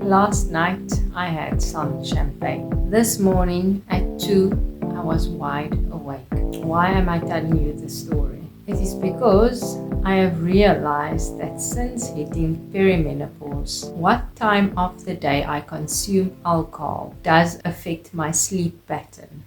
Last night I had some champagne. This morning at 2 I was wide awake. Why am I telling you this story? It is because I have realized that since hitting perimenopause, what time of the day I consume alcohol does affect my sleep pattern.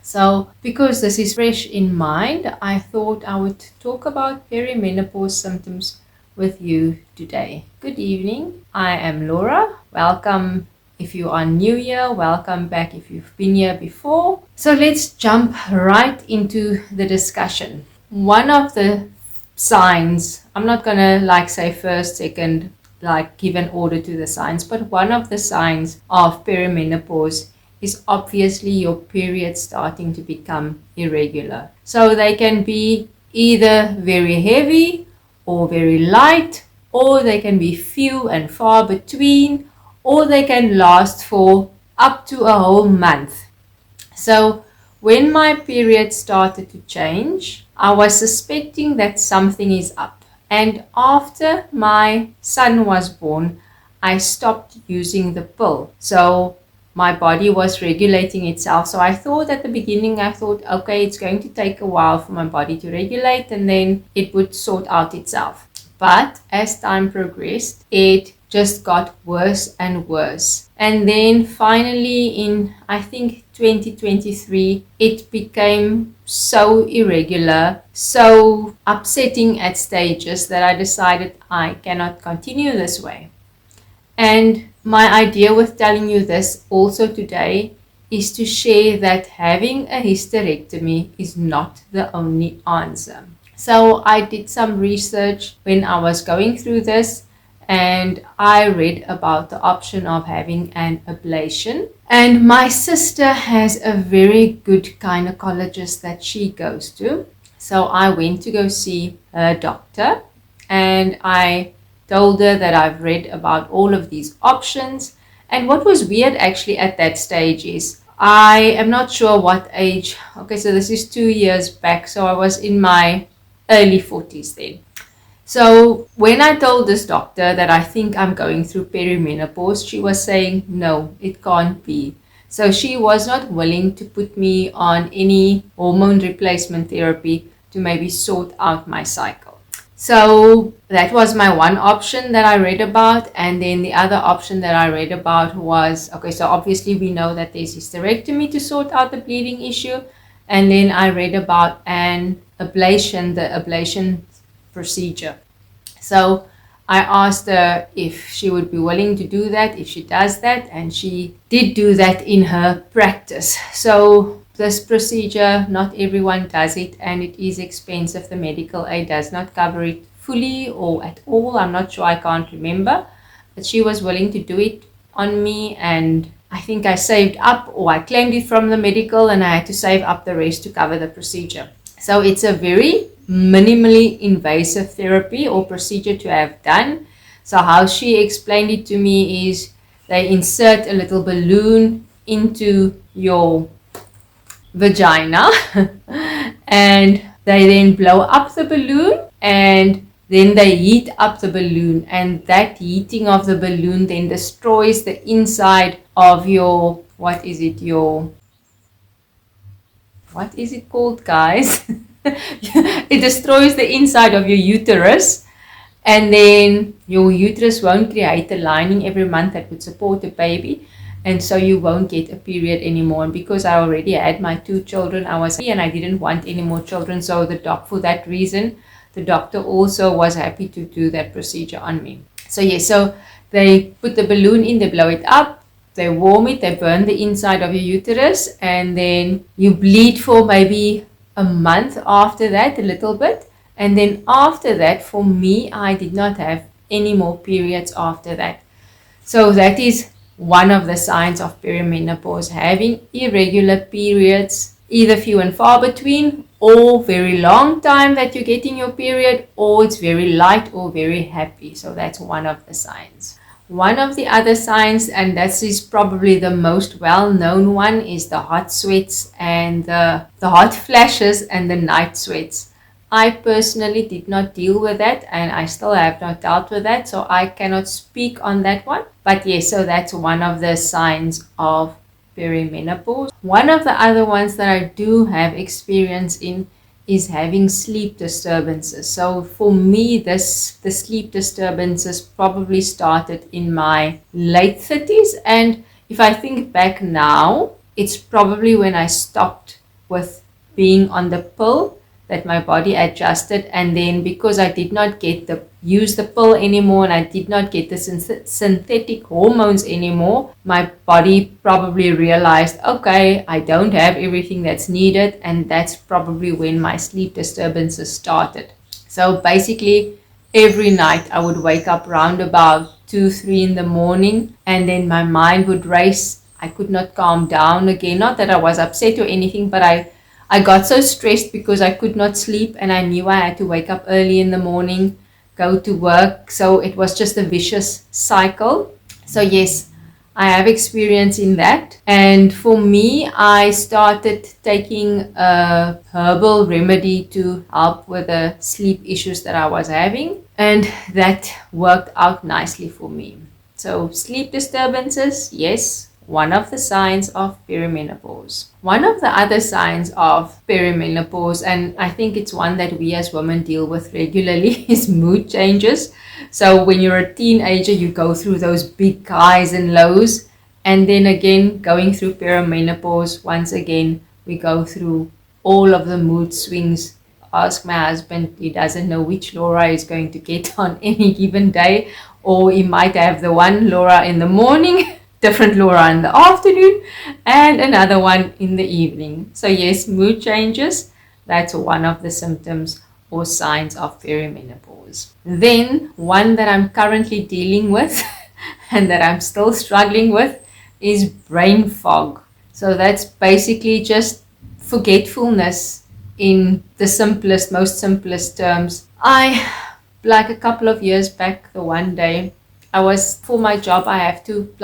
So, because this is fresh in mind, I thought I would talk about perimenopause symptoms with you today. Good evening, I am Laura. Welcome if you are new here, welcome back if you've been here before. So let's jump right into the discussion. One of the signs, I'm not gonna say first, second, give an order to the signs, but one of the signs of perimenopause is obviously your period starting to become irregular. So they can be either very heavy or very light, or they can be few and far between, or they can last for up to a whole month. So when my period started to change, I was suspecting that something is up. And after my son was born, I stopped using the pill. So my body was regulating itself. So I thought at the beginning, okay, it's going to take a while for my body to regulate and then it would sort out itself. But as time progressed, it just got worse and worse. And then finally in, I think, 2023, it became so irregular, so upsetting at stages that I decided I cannot continue this way. And my idea with telling you this also today is to share that having a hysterectomy is not the only answer. So I did some research when I was going through this, and I read about the option of having an ablation. And my sister has a very good gynecologist that she goes to. So I went to go see her doctor, and I told her that I've read about all of these options. And what was weird actually at that stage is, I am not sure what age. Okay, so this is 2 years back. So I was in my early 40s then. So when I told this doctor that I think I'm going through perimenopause, she was saying, no, it can't be. So she was not willing to put me on any hormone replacement therapy to maybe sort out my cycle. So that was my one option that I read about. And then the other option that I read about was, okay, so obviously we know that there's hysterectomy to sort out the bleeding issue. And then I read about an ablation, the ablation procedure. So I asked her if she would be willing to do that, if she does that, and she did do that in her practice. So this procedure, not everyone does it, and it is expensive. The medical aid does not cover it fully or at all. I'm not sure, I can't remember, but she was willing to do it on me, and I think I saved up, or I claimed it from the medical, and I had to save up the rest to cover the procedure. So it's a very minimally invasive therapy or procedure to have done. So how she explained it to me is they insert a little balloon into your vagina and they then blow up the balloon, and then they heat up the balloon, and that heating of the balloon then destroys the inside of your, what is it called, guys? It destroys the inside of your uterus, and then your uterus won't create a lining every month that would support a baby, and so you won't get a period anymore. And because I already had my 2 children, I was happy and I didn't want any more children. So for that reason, the doctor also was happy to do that procedure on me. So yes, so they put the balloon in, they blow it up, they warm it, they burn the inside of your uterus, and then you bleed for maybe a month after that, a little bit. And then after that, for me, I did not have any more periods after that. So that is one of the signs of perimenopause, having irregular periods, either few and far between, or very long time that you're getting your period, or it's very light or very happy. So that's one of the signs. One of the other signs, and that is probably the most well-known one, is the hot sweats and the hot flashes and the night sweats. I personally did not deal with that, and I still have not dealt with that, so I cannot speak on that one. But yes, so that's one of the signs of perimenopause. One of the other ones that I do have experience in is having sleep disturbances. So for me, the sleep disturbances probably started in my late 30s. And if I think back now, it's probably when I stopped with being on the pill that my body adjusted. And then because I did not use the pill anymore, and I did not get the synthetic hormones anymore, my body probably realized, okay, I don't have everything that's needed, and that's probably when my sleep disturbances started. So basically every night I would wake up round about 2-3 in the morning, and then my mind would race. I could not calm down again. Not that I was upset or anything, but I got so stressed because I could not sleep, and I knew I had to wake up early in the morning, go to work. So it was just a vicious cycle. So yes, I have experience in that. And for me, I started taking a herbal remedy to help with the sleep issues that I was having. And that worked out nicely for me. So sleep disturbances, yes, one of the signs of perimenopause. One of the other signs of perimenopause, and I think it's one that we as women deal with regularly, is mood changes. So when you're a teenager, you go through those big highs and lows. And then again, going through perimenopause, once again, we go through all of the mood swings. Ask my husband, he doesn't know which Laura is going to get on any given day, or he might have the one Laura in the morning, different Laura in the afternoon, and another one in the evening. So yes, mood changes, that's one of the symptoms or signs of perimenopause. Then one that I'm currently dealing with and that I'm still struggling with is brain fog. So that's basically just forgetfulness in the most simplest terms. Like a couple of years back, the one day, for my job, I have to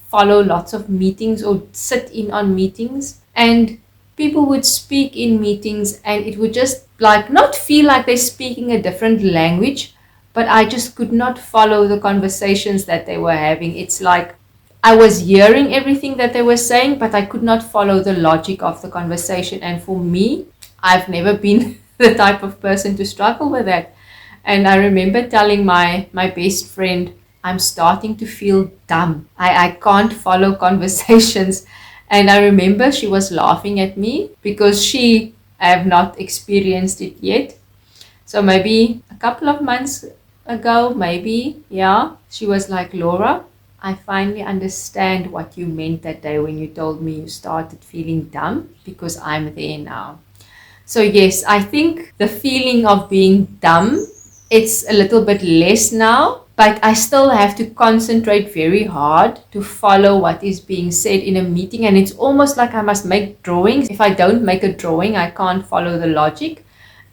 follow lots of meetings or sit in on meetings, and people would speak in meetings, and it would just not feel like they're speaking a different language, but I just could not follow the conversations that they were having. It's like I was hearing everything that they were saying, but I could not follow the logic of the conversation. And for me, I've never been the type of person to struggle with that. And I remember telling my best friend, I'm starting to feel dumb. I can't follow conversations. And I remember she was laughing at me because I have not experienced it yet. So maybe a couple of months ago, she was like, Laura, I finally understand what you meant that day when you told me you started feeling dumb, because I'm there now. So yes, I think the feeling of being dumb, it's a little bit less now, but I still have to concentrate very hard to follow what is being said in a meeting. And it's almost like I must make drawings. If I don't make a drawing, I can't follow the logic.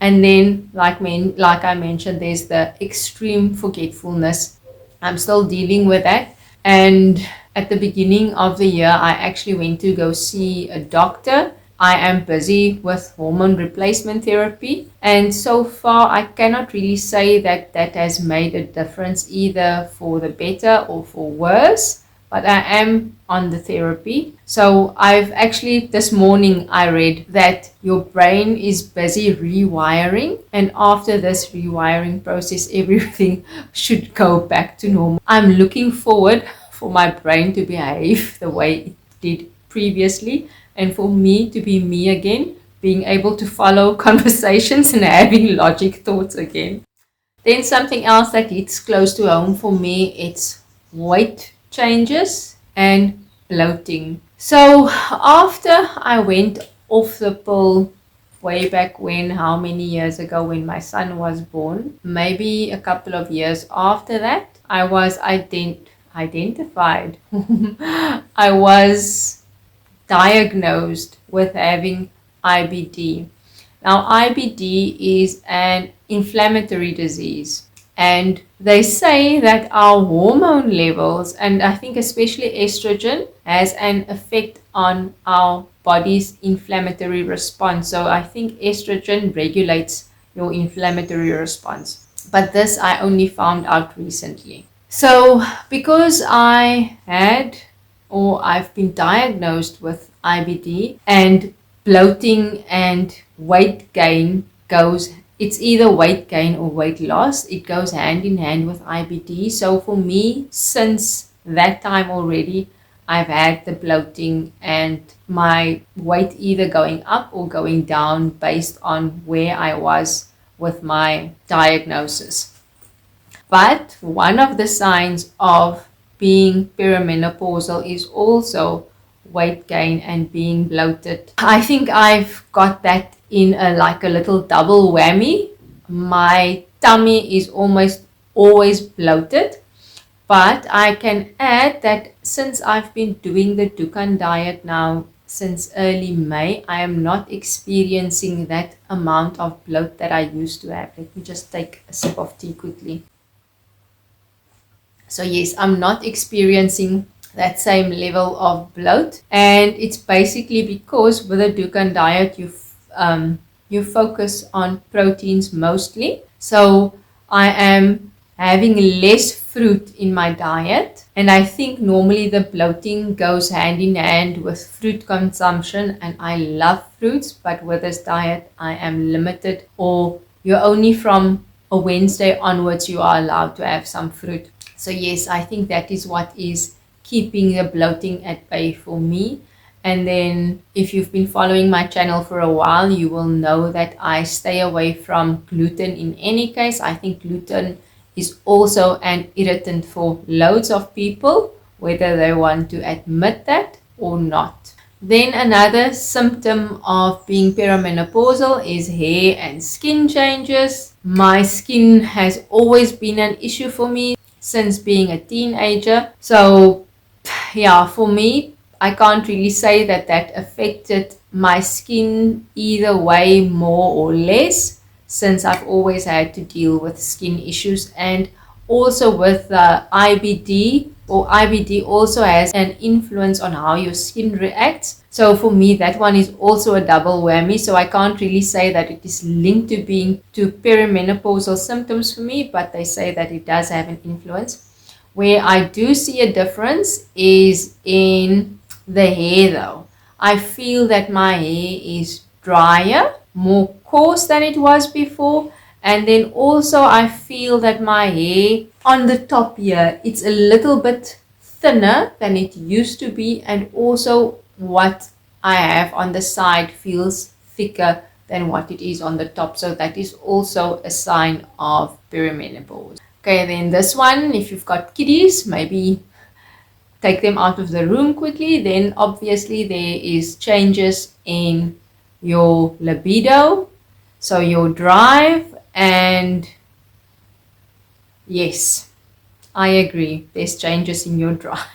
And then, like I mentioned, there's the extreme forgetfulness. I'm still dealing with that. And at the beginning of the year, I actually went to go see a doctor. I am busy with hormone replacement therapy, and so far I cannot really say that that has made a difference either for the better or for worse, but I am on the therapy. So I've actually, this morning I read that your brain is busy rewiring, and after this rewiring process, everything should go back to normal. I'm looking forward for my brain to behave the way it did previously, and for me to be me again, being able to follow conversations and having logic thoughts again. Then something else that hits close to home for me, it's weight changes and bloating. So after I went off the pill way back when, how many years ago, when my son was born, maybe a couple of years after that, I was identified. I was diagnosed with having IBD. Now, IBD is an inflammatory disease, and they say that our hormone levels, and I think especially estrogen, has an effect on our body's inflammatory response. So I think estrogen regulates your inflammatory response. But this I only found out recently. So because I've been diagnosed with IBD, and bloating and weight gain it's either weight gain or weight loss. It goes hand in hand with IBD. So for me, since that time already, I've had the bloating and my weight either going up or going down based on where I was with my diagnosis. But one of the signs of being perimenopausal is also weight gain and being bloated. I think I've got that in like a little double whammy. My tummy is almost always bloated, but I can add that since I've been doing the Dukan diet now since early May, I am not experiencing that amount of bloat that I used to have. Let me just take a sip of tea quickly. So yes, I'm not experiencing that same level of bloat, and it's basically because with a Dukan diet you focus on proteins mostly. So I am having less fruit in my diet, and I think normally the bloating goes hand in hand with fruit consumption, and I love fruits, but with this diet I am limited, or you're only from a Wednesday onwards you are allowed to have some fruit. So yes, I think that is what is keeping the bloating at bay for me. And then if you've been following my channel for a while, you will know that I stay away from gluten in any case. I think gluten is also an irritant for loads of people, whether they want to admit that or not. Then another symptom of being perimenopausal is hair and skin changes. My skin has always been an issue for me since being a teenager. So yeah, for me, I can't really say that that affected my skin either way, more or less, since I've always had to deal with skin issues. And also with IBD, or IBD also has an influence on how your skin reacts. So for me, that one is also a double whammy. So I can't really say that it is linked to perimenopausal symptoms for me, but they say that it does have an influence. Where I do see a difference is in the hair though. I feel that my hair is drier, more coarse than it was before. And then also I feel that my hair on the top here, it's a little bit thinner than it used to be. And also what I have on the side feels thicker than what it is on the top. So that is also a sign of perimenopause. Okay, then this one, if you've got kiddies, maybe take them out of the room quickly. Then obviously there is changes in your libido, so your drive, and yes, I agree, there's changes in your drive.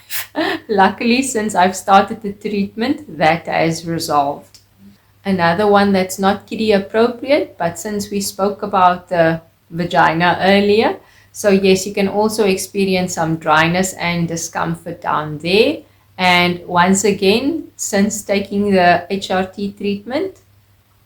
Luckily, since I've started the treatment, that has resolved. Another one that's not kiddie appropriate, but since we spoke about the vagina earlier, so yes, you can also experience some dryness and discomfort down there. And once again, since taking the HRT treatment,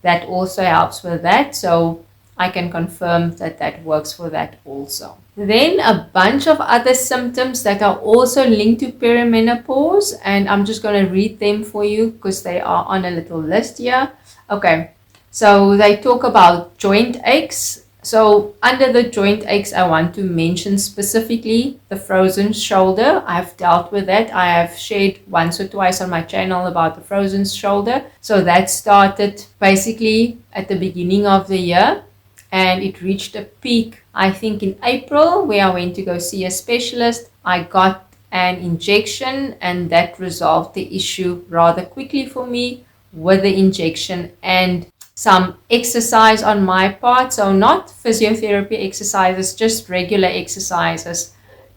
that also helps with that. So I can confirm that that works for that also. Then a bunch of other symptoms that are also linked to perimenopause, and I'm just going to read them for you because they are on a little list here. Okay, so they talk about joint aches. So under the joint aches, I want to mention specifically the frozen shoulder. I've dealt with that. I have shared once or twice on my channel about the frozen shoulder. So that started basically at the beginning of the year, and it reached a peak, I think, in April, where I went to go see a specialist. I got an injection, and that resolved the issue rather quickly for me with the injection and some exercise on my part. So not physiotherapy exercises, just regular exercises.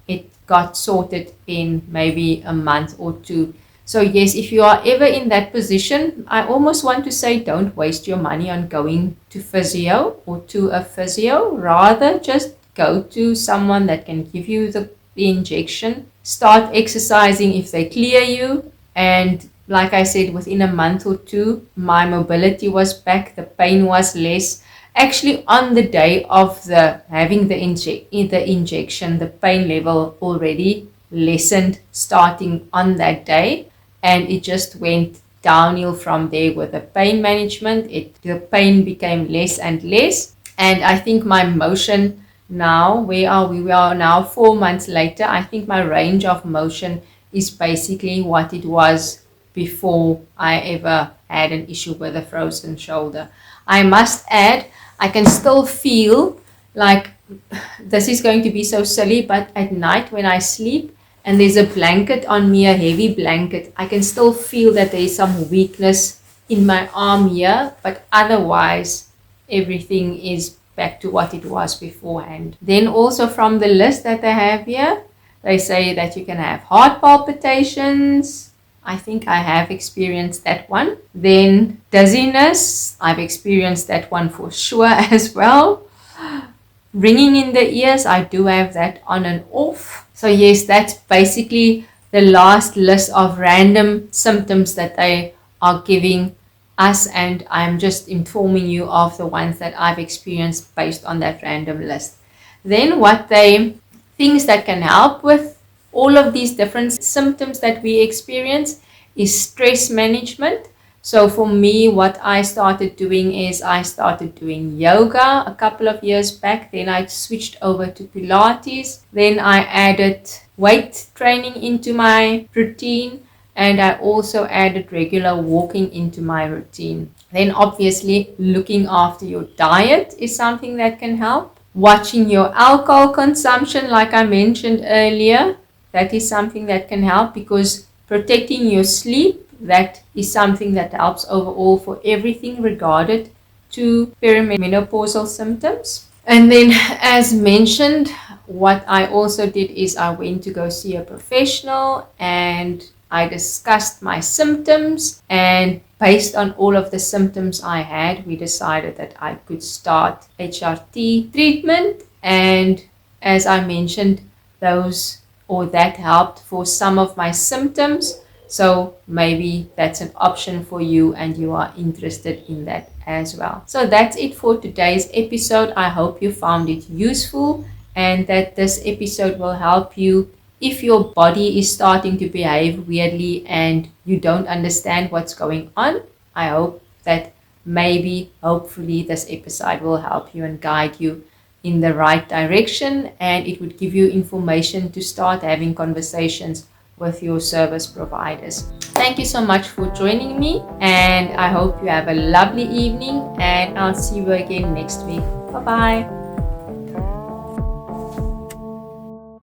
It got sorted in maybe a month or two. So yes, if you are ever in that position, I almost want to say don't waste your money on going to physio or to a physio. Rather just go to someone that can give you the injection. Start exercising if they clear you, and like I said, within a month or two, my mobility was back, the pain was less, Actually, on the day of having the injection, the pain level already lessened starting on that day, and it just went downhill from there with the pain management. The pain became less and less, and I think my motion now, where are we? We are now 4 months later. I think my range of motion is basically what it was before I ever had an issue with a frozen shoulder. I must add, I can still feel like, this is going to be so silly, but at night when I sleep and there's a blanket on me, a heavy blanket, I can still feel that there's some weakness in my arm here, but otherwise everything is back to what it was beforehand. Then also from the list that they have here, they say that you can have heart palpitations. I think I have experienced that one. Then dizziness, I've experienced that one for sure as well. Ringing in the ears, I do have that on and off. So yes, that's basically the last list of random symptoms that they are giving us, and I'm just informing you of the ones that I've experienced based on that random list. Then things that can help with all of these different symptoms that we experience is stress management. So for me, what I started doing is I started doing yoga a couple of years back. Then I switched over to Pilates. Then I added weight training into my routine. And I also added regular walking into my routine. Then obviously looking after your diet is something that can help. Watching your alcohol consumption, like I mentioned earlier, that is something that can help, because protecting your sleep, that is something that helps overall for everything regarded to perimenopausal symptoms. And then, as mentioned, what I also did is I went to go see a professional and I discussed my symptoms, and based on all of the symptoms I had, we decided that I could start HRT treatment. And as I mentioned, that helped for some of my symptoms. So maybe that's an option for you and you are interested in that as well. So that's it for today's episode. I hope you found it useful and that this episode will help you if your body is starting to behave weirdly and you don't understand what's going on. I hope that hopefully this episode will help you and guide you in the right direction, and it would give you information to start having conversations with your service providers. Thank you so much for joining me, and I hope you have a lovely evening, and I'll see you again next week. Bye bye.